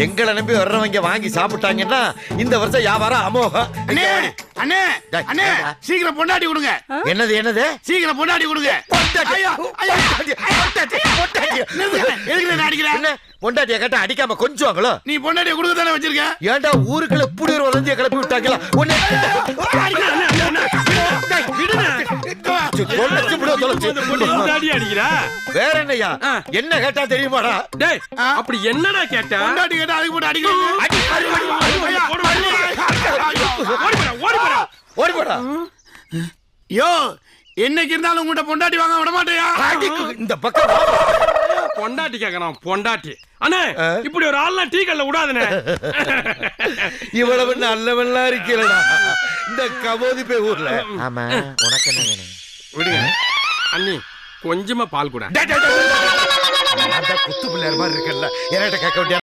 எங்களை நம்பி வர்றவங்க வாங்கி சாப்பிட்டாங்கன்னா இந்த வருஷம் வியாபாரம் அமோகம். அண்ணே அண்ணே அண்ணே சீக்கிரம் பொண்டாட்டி கொடுங்க. என்னது என்னது? சீக்கிரம் பொண்டாட்டி கொடுங்க. எதுக்கு நான் அடிக்கிறேன்? என்ன பொண்டாட்டிய கேட்டா அடிக்காம கொஞ்சுவாங்களோ? நீ பொண்டாட்டிய கொடுக்க தானே வச்சிருக்க. ஏன்டா ஊருக்குள்ள இப்படி ஒரு வதந்திய கிளப்பி விட்டாங்களா? வேற என்னையா என்ன கேட்டா தெரியுமாடா? அப்படி என்னடா கேட்டா? பொண்டாட்டி கேட்டா அதுக்கு போட்டு அடிக்கிறீங்க. ஓடி போடா. யோ என்னைக்கு இருந்தாலும் உங்கள்கிட்ட பொண்டாட்டி வாங்க விட மாட்டேயா? இந்த பக்கம் பொண்டாட்டி கேட்கறான் பொண்டாட்டி. அண்ணே இப்படி ஒரு ஆள்லாம் டீ கல்ல விடாதனே. இவ்வளவு நல்லவெல்லாம் இருக்கலடா இந்த கபோதி பே ஊர்ல. ஆமா உனக்கு என்ன வேணும்? விடுங்க அண்ணி கொஞ்சமா பால் கூட. குத்து பிள்ளையார் மாதிரி இருக்கல. என்கிட்ட கேட்க வேண்டிய